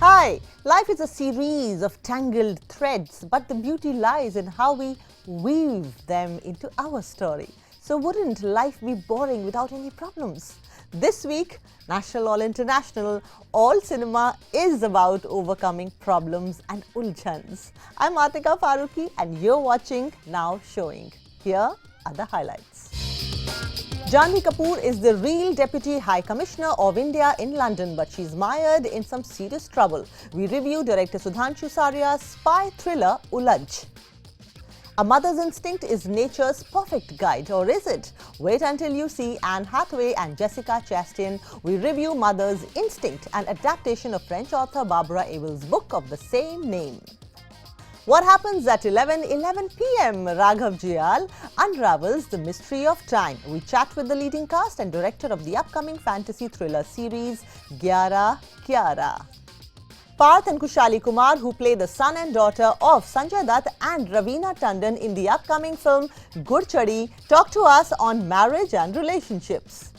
Hi! Life is a series of tangled threads, but the beauty lies in how we weave them into our story. So wouldn't life be boring without any problems? This week, national or international, all cinema is about overcoming problems and ulajhans. I'm Atika Farooqui and you're watching Now Showing. Here are the highlights. Janhvi Kapoor is the real Deputy High Commissioner of India in London, but she's mired in some serious trouble. We review director Sudhanshu Sarya's spy thriller Ulajh. A mother's instinct is nature's perfect guide, or is it? Wait until you see Anne Hathaway and Jessica Chastain. We review Mother's Instinct, an adaptation of French author Barbara Abel's book of the same name. What happens at 11:11 p.m? Raghav Juyal unravels the mystery of time. We chat with the leading cast and director of the upcoming fantasy thriller series Gyaarah. Parth and Khushalii Kumar, who play the son and daughter of Sanjay Dutt and Raveena Tandon in the upcoming film Ghudchadi, talk to us on marriage and relationships.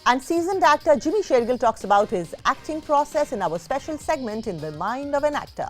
And seasoned actor Jimmy Sheirgill talks about his acting process in our special segment In the Mind of an Actor.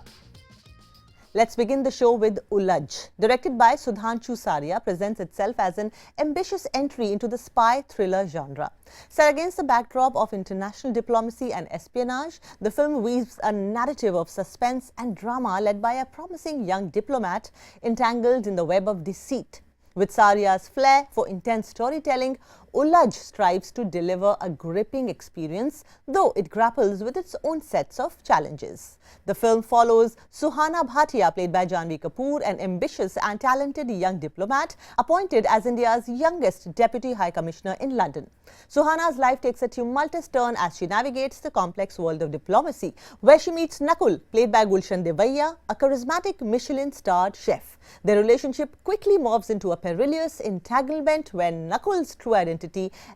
Let's begin the show with Ulajh. Directed by Sudhanshu Sarya, presents itself as an ambitious entry into the spy thriller genre. Set against the backdrop of international diplomacy and espionage, the film weaves a narrative of suspense and drama led by a promising young diplomat entangled in the web of deceit. With Sarya's flair for intense storytelling, Ulajh strives to deliver a gripping experience, though it grapples with its own sets of challenges. The film follows Suhana Bhatia, played by Janhvi Kapoor, an ambitious and talented young diplomat appointed as India's youngest Deputy High Commissioner in London. Suhana's life takes a tumultuous turn as she navigates the complex world of diplomacy, where she meets Nakul, played by Gulshan Deviah, a charismatic Michelin-starred chef. Their relationship quickly morphs into a perilous entanglement when Nakul's true identity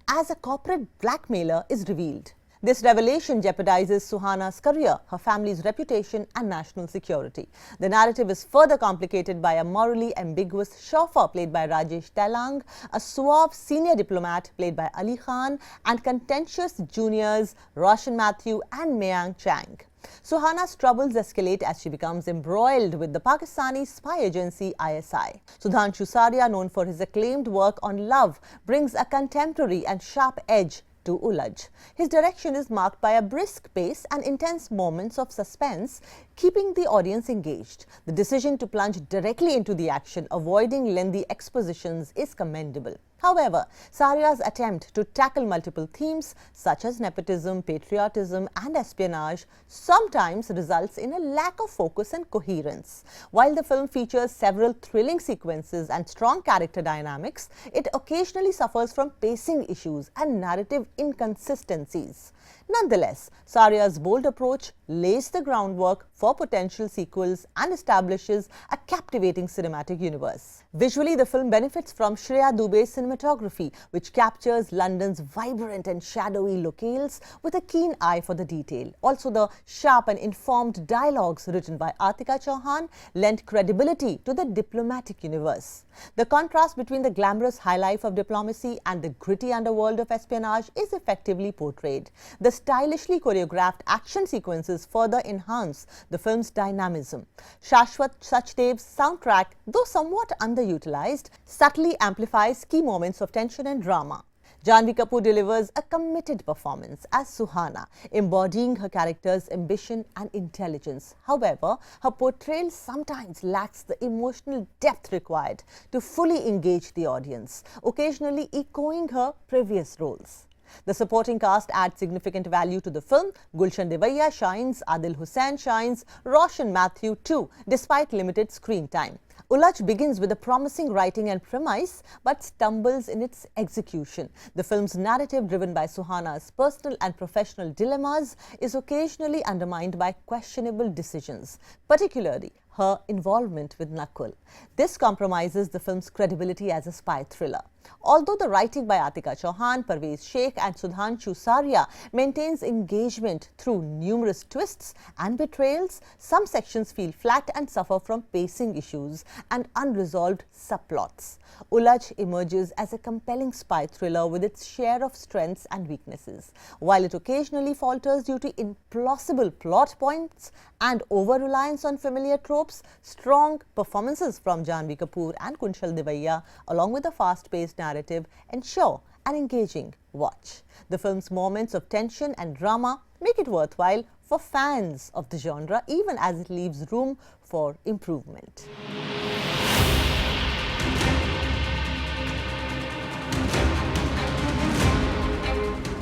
as a corporate blackmailer is revealed. This revelation jeopardizes Suhana's career, her family's reputation and national security. The narrative is further complicated by a morally ambiguous chauffeur played by Rajesh Tailang, a suave senior diplomat played by Ali Khan, and contentious juniors Roshan Mathew and Mayank Chang. Suhana's troubles escalate as she becomes embroiled with the Pakistani spy agency ISI. Sudhanshu Sarya, known for his acclaimed work on Love, brings a contemporary and sharp edge to Ulajh. His direction is marked by a brisk pace and intense moments of suspense, keeping the audience engaged. The decision to plunge directly into the action, avoiding lengthy expositions, is commendable. However, Sarya's attempt to tackle multiple themes such as nepotism, patriotism and espionage sometimes results in a lack of focus and coherence. While the film features several thrilling sequences and strong character dynamics, it occasionally suffers from pacing issues and narrative inconsistencies. Nonetheless, Sarya's bold approach lays the groundwork for potential sequels and establishes a captivating cinematic universe. Visually, the film benefits from Shreya Dubey's cinematography, which captures London's vibrant and shadowy locales with a keen eye for the detail. Also, the sharp and informed dialogues written by Atika Chauhan lend credibility to the diplomatic universe. The contrast between the glamorous high life of diplomacy and the gritty underworld of espionage is effectively portrayed. The stylishly choreographed action sequences further enhance the film's dynamism. Shashwat Sachdev's soundtrack, though somewhat underutilized, subtly amplifies key moments of tension and drama. Janhvi Kapoor delivers a committed performance as Suhana, embodying her character's ambition and intelligence. However, her portrayal sometimes lacks the emotional depth required to fully engage the audience, occasionally echoing her previous roles. The supporting cast adds significant value to the film. Gulshan Deviah shines, Adil Hussain shines, Roshan Mathew too, despite limited screen time. Ulajh begins with a promising writing and premise, but stumbles in its execution. The film's narrative, driven by Suhana's personal and professional dilemmas, is occasionally undermined by questionable decisions, particularly her involvement with Nakul. This compromises the film's credibility as a spy thriller. Although the writing by Atika Chauhan, Parvez Sheikh and Sudhanshu Saria maintains engagement through numerous twists and betrayals, some sections feel flat and suffer from pacing issues and unresolved subplots. Ulajh emerges as a compelling spy thriller with its share of strengths and weaknesses. While it occasionally falters due to implausible plot points and over-reliance on familiar tropes, strong performances from Janhvi Kapoor and Gulshan Deviah, along with a fast-paced narrative, ensure an engaging watch. The film's moments of tension and drama make it worthwhile for fans of the genre, even as it leaves room for improvement.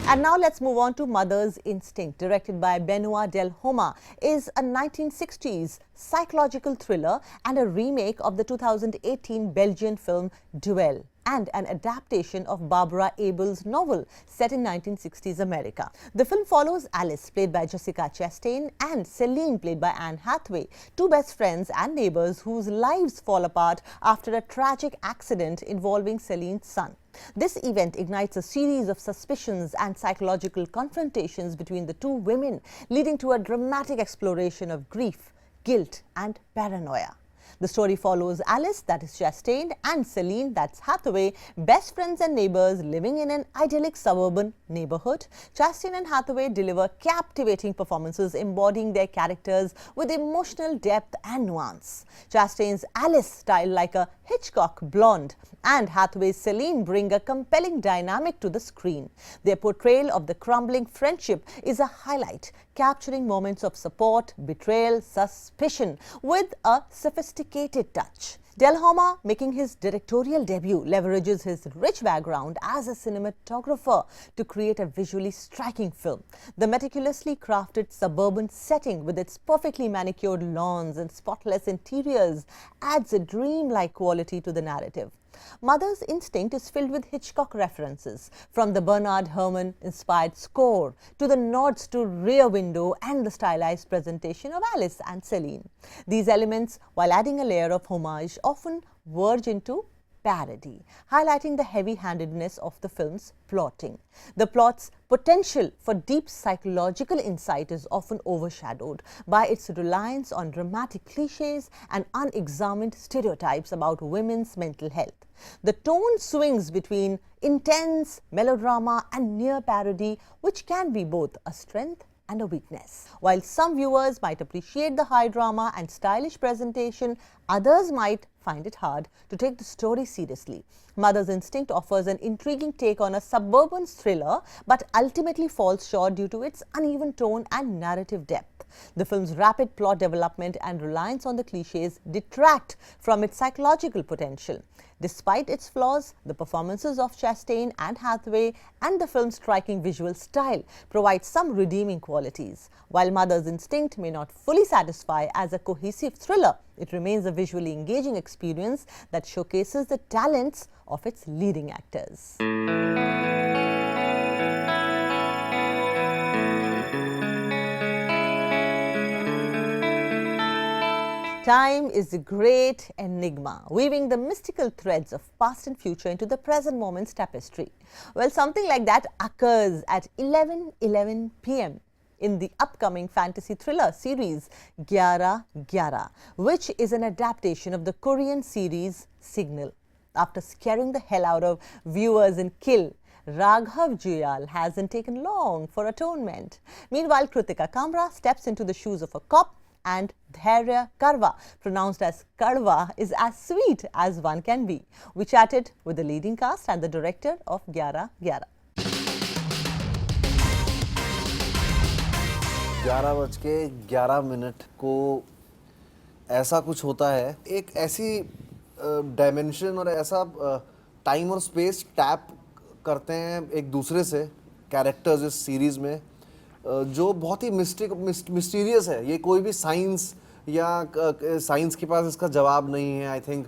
And now let's move on to Mother's Instinct, directed by Benoit Del Homa, is a 1960s psychological thriller and a remake of the 2018 Belgian film Duel, and an adaptation of Barbara Abel's novel set in 1960s America. The film follows Alice, played by Jessica Chastain, and Celine, played by Anne Hathaway, two best friends and neighbors whose lives fall apart after a tragic accident involving Celine's son. This event ignites a series of suspicions and psychological confrontations between the two women, leading to a dramatic exploration of grief, guilt, and paranoia. The story follows Alice, that is Chastain, and Celine, that's Hathaway, best friends and neighbors living in an idyllic suburban neighborhood. Chastain and Hathaway deliver captivating performances embodying their characters with emotional depth and nuance. Chastain's Alice, styled like a Hitchcock blonde, and Hathaway's Celine bring a compelling dynamic to the screen. Their portrayal of the crumbling friendship is a highlight, capturing moments of support, betrayal, suspicion with a sophisticated touch. Del Homa, making his directorial debut, leverages his rich background as a cinematographer to create a visually striking film. The meticulously crafted suburban setting with its perfectly manicured lawns and spotless interiors adds a dreamlike quality to the narrative. Mother's Instinct is filled with Hitchcock references, from the Bernard Herrmann-inspired score to the nods to Rear Window and the stylized presentation of Alice and Celine. These elements, while adding a layer of homage, often verge into parody, highlighting the heavy-handedness of the film's plotting. The plot's potential for deep psychological insight is often overshadowed by its reliance on dramatic cliches and unexamined stereotypes about women's mental health. The tone swings between intense melodrama and near parody, which can be both a strength and a weakness. While some viewers might appreciate the high drama and stylish presentation, others might find it hard to take the story seriously. Mother's Instinct offers an intriguing take on a suburban thriller, but ultimately falls short due to its uneven tone and narrative depth. The film's rapid plot development and reliance on the cliches detract from its psychological potential. Despite its flaws, the performances of Chastain and Hathaway and the film's striking visual style provide some redeeming qualities. While Mother's Instinct may not fully satisfy as a cohesive thriller, it remains a visually engaging experience that showcases the talents of its leading actors. Time is a great enigma, weaving the mystical threads of past and future into the present moment's tapestry. Well, something like that occurs at 11:11 p.m. in the upcoming fantasy thriller series Gyaarah, Gyaarah, which is an adaptation of the Korean series Signal. After scaring the hell out of viewers in Kill, Raghav Juyal hasn't taken long for atonement. Meanwhile, Kritika Kamra steps into the shoes of a cop, and Dhaiya Karwa, pronounced as Karwa, is as sweet as one can be. We chatted with the leading cast and the director of Gyaarah, Gyaarah. 11:11 को ऐसा कुछ होता है, एक ऐसी dimension और ऐसा time और स्पेस टैप करते हैं एक दूसरे से कैरेक्टर्स इस सीरीज़ में, जो बहुत ही मिस्टीरियस है. ये कोई भी साइंस या साइंस के पास इसका जवाब नहीं है. आई थिंक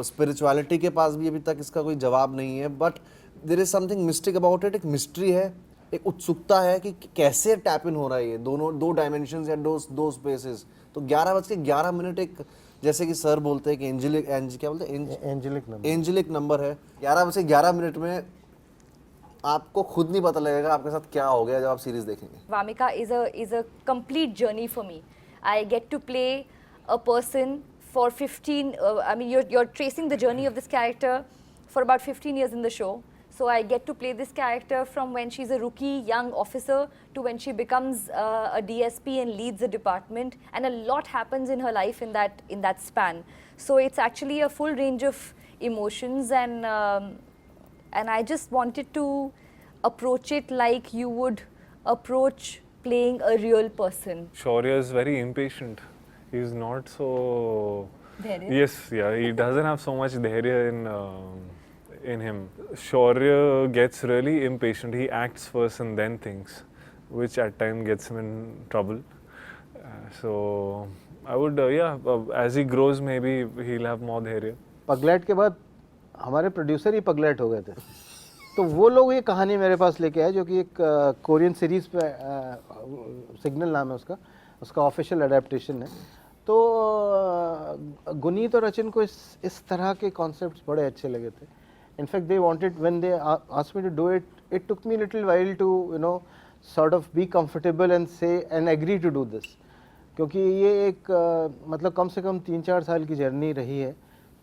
स्पिरिचुअलिटी के पास भी अभी तक इसका कोई जवाब नहीं है. But there is something mystic about it. एक मिस्ट्री है, एक उत्सुकता है कि कैसे टैप इन हो रहा है ये दो डायमेंशंस या दो स्पेसेस. तो 11:11 एक जैसे कि सर बोलते हैं कि क्या बोलते हैं, एंजेलिक नंबर है। 11 में से 11 मिनट में आपको खुद नहीं पता लगेगा आपके साथ क्या हो गया जब आप सीरीज देखेंगे। Vamika is a complete journey for me. I get to play a person for 15. I mean, you're tracing the journey of this character for about 15 years in the show. So I get to play this character from when she's a rookie young officer to when she becomes a DSP and leads a department, and a lot happens in her life in that span. So it's actually a full range of emotions, and I just wanted to approach it like you would approach playing a real person. Shaurya is very impatient. He's not so. Dhairya? Yes, yeah, he doesn't have so much dhairya in him. Shaurya gets really impatient. He acts first and then thinks, which at times gets him in trouble. So I would, as he grows, maybe he'll have more dhairya. Pagglait के बाद हमारे producer ही पगलेट हो गए थे, तो वो लोग ये कहानी मेरे पास लेके आए जो कि एक कोरियन सीरीज़ पे सिग्नल नाम है उसका ऑफिशियल अडेप्टेशन है। तो गुनीत और अचिन को इस तरह के कॉन्सेप्ट्स बड़े अच्छे लगे थे। In fact they wanted when they asked me to do it, it took me little while to sort of be comfortable and say and agree to do this, क्योंकि ये एक मतलब कम से कम 3-4 साल की जर्नी रही है,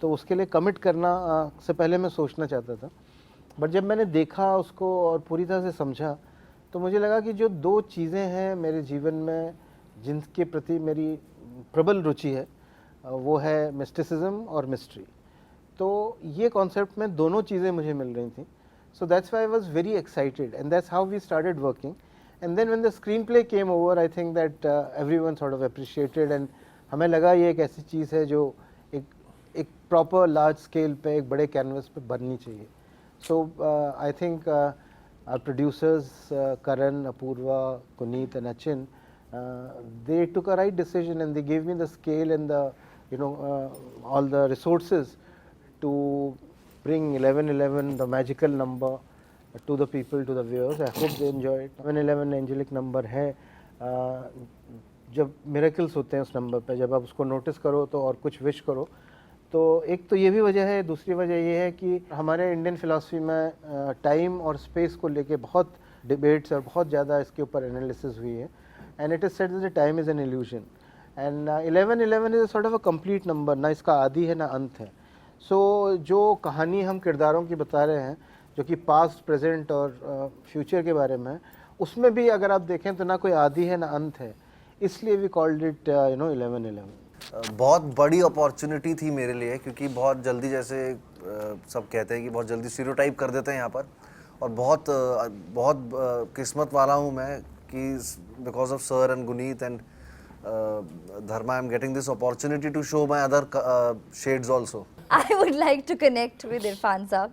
तो उसके लिए कमिट करना से पहले मैं सोचना चाहता था। बट जब मैंने देखा उसको और पूरी तरह से समझा, तो मुझे लगा कि जो 2 चीज़ें हैं मेरे जीवन में जिनके प्रति मेरी प्रबल रुचि है, वो है मिस्टिसिज्म और मिस्ट्री। तो ये कॉन्सेप्ट में दोनों चीज़ें मुझे मिल रही थी। So that's why I was very excited and that's how we started working. And then when the screenplay came over, I think that everyone sort of appreciated, and हमें लगा ये एक ऐसी चीज़ है जो एक प्रॉपर लार्ज स्केल पे एक बड़े कैनवस पे बननी चाहिए। So I think our producers Karan, Apurva, Kuneet and Achin, they took a right decision and they gave me the scale and the all the resources to bring 1111, the magical number, to the people, to the viewers. I hope they enjoy it. 1111 angelic number है, जब miracles होते हैं उस number पे, जब आप उसको notice करो तो और कुछ विश करो, तो एक तो ये भी वजह है। दूसरी वजह ये है कि हमारे इंडियन फिलॉसफी में टाइम और स्पेस को लेके बहुत डिबेट्स और बहुत ज़्यादा इसके ऊपर एनालिसिस हुई है, and it is said that time is an illusion, and 1111 is a sort of a complete number, ना इसका आदि है ना अंत है। सो जो कहानी हम किरदारों की बता रहे हैं, जो कि पास्ट, प्रेजेंट और फ्यूचर के बारे में, उसमें भी अगर आप देखें तो ना कोई आदि है ना अंत है, इसलिए वी कॉल्ड इट 1111। बहुत बड़ी अपॉर्चुनिटी थी मेरे लिए, क्योंकि बहुत जल्दी, जैसे सब कहते हैं कि बहुत जल्दी स्टीरियोटाइप कर देते हैं यहाँ पर, और बहुत किस्मत वाला हूँ मैं कि because of sir and Guneet and Dharma I am getting this opportunity to show my other shades also. I would like to connect with Irfan Saab.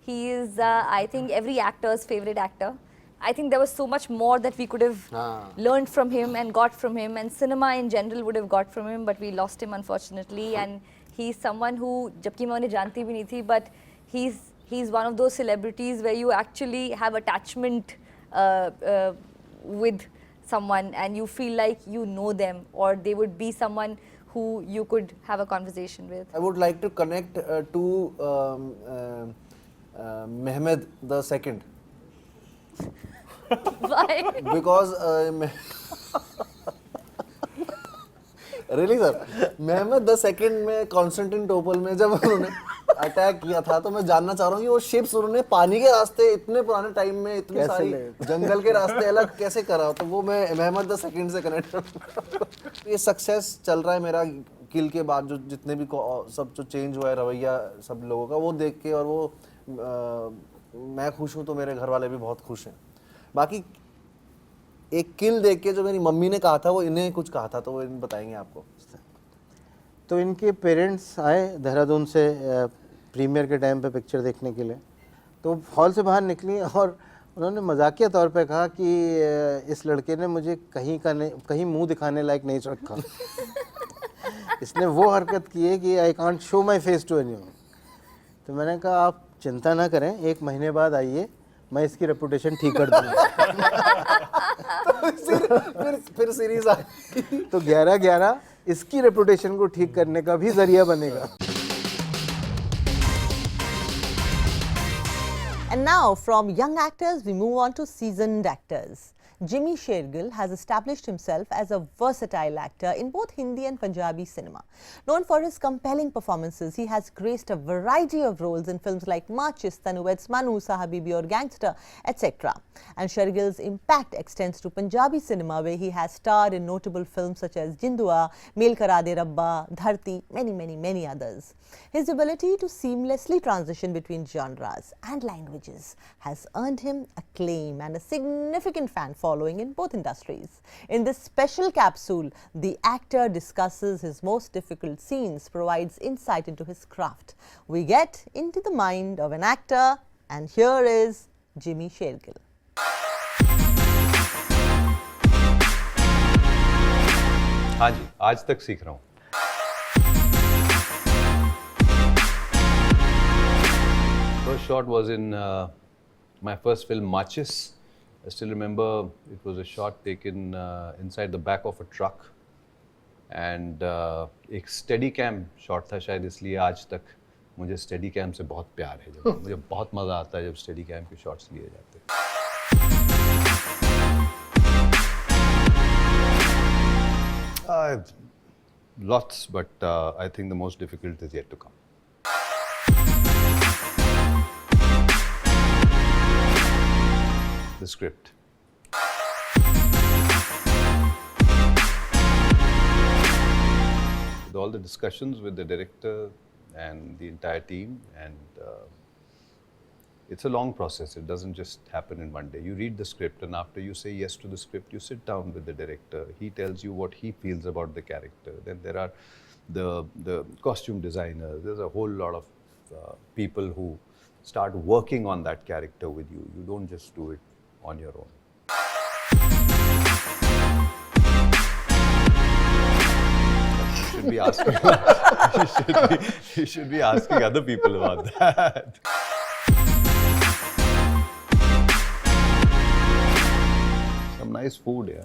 He is, I think, every actor's favorite actor. I think there was so much more that we could have learned from him and got from him, and cinema in general would have got from him, but we lost him unfortunately. And he's someone who, जबकि मैं उन्हें जानती भी नहीं थी, but he's one of those celebrities where you actually have attachment with someone and you feel like you know them, or they would be someone who you could have a conversation with. I would like to connect to Mehmed the second. Why? Because really sir, Mehmed the second में Constantine topple में जब उन्होंने attack किया था, तो मैं जानना चाह रहा हूँ कि वो शिप्स उन्होंने पानी के रास्ते इतने पुराने टाइम में इतनी सारी जंगल के रास्ते अलग कैसे करा, तो वो मैं मेहमद द सेकंड से कनेक्ट। ये सक्सेस चल रहा है मेरा किल के बाद, जो जितने भी सब जो चेंज हुआ है रवैया सब लोगों का, वो देख के, और वो मैं खुश हूँ तो मेरे घर वाले भी बहुत खुश हैं। बाकी एक किल देख के जो मेरी मम्मी ने कहा था, वो इन्हें कुछ कहा था, तो वो इन बताएंगे आपको। तो इनके पेरेंट्स आए देहरादून से प्रीमियर के टाइम पे पिक्चर देखने के लिए, तो हॉल से बाहर निकली और उन्होंने मजाकिया तौर पे कहा कि इस लड़के ने मुझे कहीं मुंह दिखाने लायक नहीं रखा। इसने वो हरकत की है कि I can't show my face to anyone. तो मैंने कहा आप चिंता ना करें, 1 महीने बाद आइए, मैं इसकी रेपुटेशन ठीक कर दूंगा। फिर सीरीज आ तो 11/11 इसकी रेपुटेशन को ठीक करने का भी जरिया बनेगा. And now, from young actors, we move on to seasoned actors. Jimmy Sheirgill has established himself as a versatile actor in both Hindi and Punjabi cinema. Known for his compelling performances, he has graced a variety of roles in films like Machis, Tanu Weds Manu, Sahabibi Aur Gangster, etc. And Shergill's impact extends to Punjabi cinema, where he has starred in notable films such as Jindua, Mel Kara De Rabba, Dharti, many others. His ability to seamlessly transition between genres and languages has earned him acclaim and a significant fan following in both industries. In this special capsule, the actor discusses his most difficult scenes, provides insight into his craft. We get into the mind of an actor, and here is Jimmy Sheirgill. हाँ जी, आज तक सीख रहा हूँ. First shot was in my first film, Machis. I still remember it was a shot taken inside the back of a truck, and एक steady cam shot था. शायद इसलिए आज तक मुझे steady cam से बहुत प्यार है. जब मुझे बहुत मजा आता है जब steady cam के shots लिए जाते हैं. Lots, but I think the most difficult is yet to come. The script. With all the discussions with the director and the entire team, and it's a long process. It doesn't just happen in one day. You read the script, and after you say yes to the script, you sit down with the director. He tells you what he feels about the character. Then there are the costume designers. There's a whole lot of people who start working on that character with you. You don't just do it on your own. You should be asking. you should be asking other people about that. Some nice food, yeah.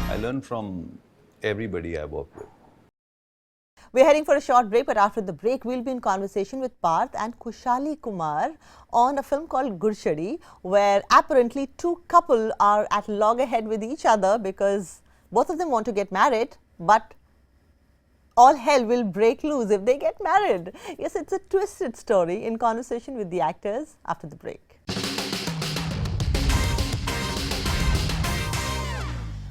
I learn from everybody I work with. We're heading for a short break, but after the break, we'll be in conversation with Parth and Khushalii Kumar on a film called Ghudchadi, where apparently two couples are at loggerhead with each other because both of them want to get married, but all hell will break loose if they get married. Yes, it's a twisted story. In conversation with the actors after the break.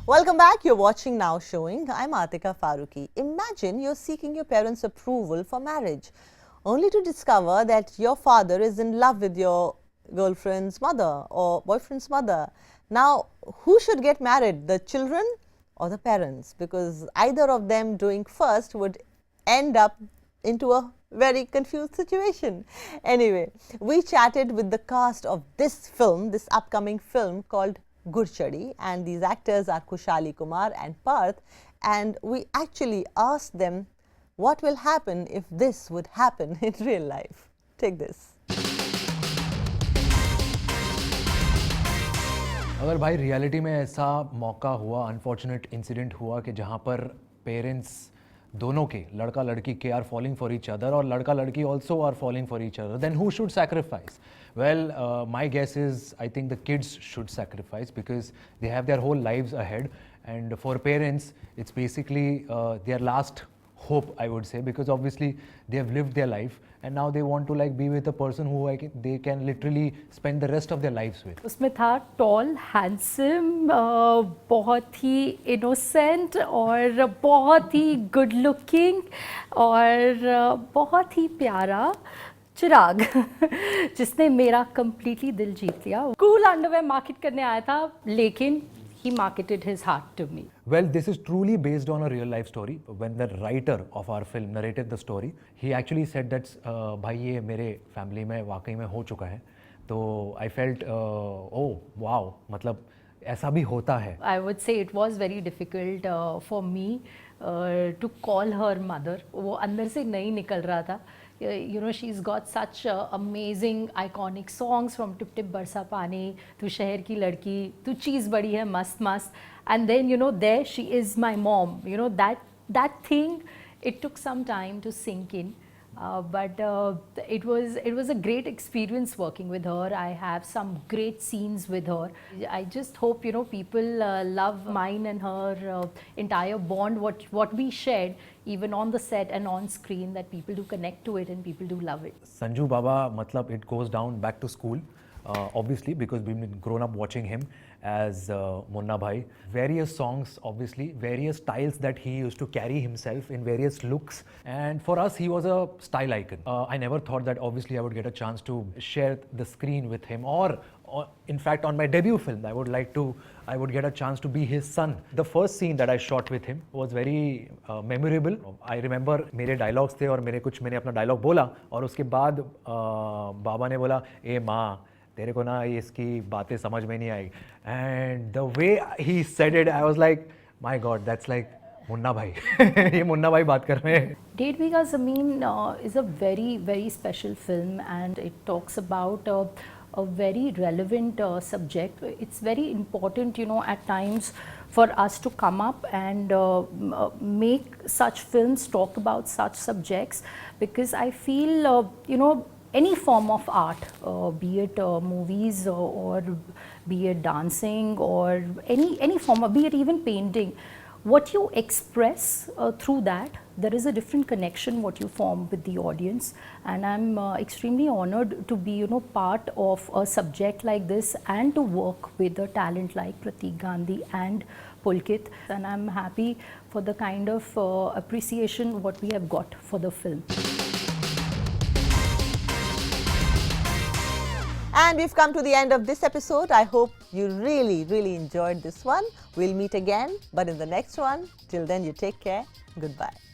Welcome back. You're watching Now Showing. I'm Atika Farooqui. Imagine you're seeking your parents' approval for marriage, only to discover that your father is in love with your girlfriend's mother or boyfriend's mother. Now, who should get married, the children or the parents? Because either of them doing first would end up into a very confused situation. Anyway, we chatted with the cast of this film, this upcoming film called Ghudchadi, and these actors are Khushalii, Kumar and Parth, and we actually asked them what will happen if this would happen in real life. Take this. अगर भाई reality में ऐसा मौका हुआ, unfortunate incident हुआ कि जहाँ पर पेरेंट्स दोनों के, लड़का लड़की के are falling for each other और लड़का लड़की also are falling for each other, then who should sacrifice? Well, my guess is I think the kids should sacrifice because they have their whole lives ahead, and for parents it's basically their last hope, I would say, because obviously they have lived their life and now they want to like be with a person who they can literally spend the rest of their lives with. उसमें था toll, handsome, बहुत ही innocent और बहुत ही good looking और बहुत ही प्यारा चिराग जिसने मेरा कंप्लीटली दिल जीत लिया. कूल अंडरवेयर मार्केट करने आया था, लेकिन he marketed his heart to me. Well, this is truly based on a real life story. When the writer of our film narrated the story, he actually said that भाई ये मेरे family में वाकई में हो चुका है. तो I felt oh wow, मतलब ऐसा भी होता है. I would say it was very difficult for me to call her mother. वो अंदर से नहीं निकल रहा था she's got such amazing iconic songs from Tip Tip Barsa Pani to Sheher Ki Ladki to Cheez Badi Hai Mast Mast, and then there she is, my mom. That thing, it took some time to sink in. But it was a great experience working with her. I have some great scenes with her. I just hope people love mine and her entire bond, what we shared, even on the set and on screen, that people do connect to it and people do love it. Sanju Baba, matlab, it goes down back to school, obviously, because we've been grown up watching him as Munna Bhai. Various songs, obviously, various styles that he used to carry himself in various looks. And for us, he was a style icon. I never thought that obviously I would get a chance to share the screen with him, or in fact on my debut film, I would get a chance to be his son. The first scene that I shot with him was very memorable. I remember मेरे dialogues थे और मैंने अपना dialogue बोला और उसके बाद बाबा ने बोला ए माँ तेरे को ना इसकी बातें समझ में नहीं आई, and the way he said it, I was like, my God, that's like Munna भाई ये मुन्ना भाई बात कर रहे हैं. Ded Bigha Zameen is a very, very special film, and it talks about a very relevant subject. It's very important, at times for us to come up and make such films, talk about such subjects, because I feel, any form of art, be it movies or be it dancing or any form of, be it even painting, what you express through that, there is a different connection what you form with the audience, and I'm extremely honored to be part of a subject like this and to work with a talent like Pratik Gandhi and Pulkit, and I'm happy for the kind of appreciation what we have got for the film. And we've come to the end of this episode. I hope you really, really enjoyed this one. We'll meet again, but in the next one. Till then, you take care. Goodbye.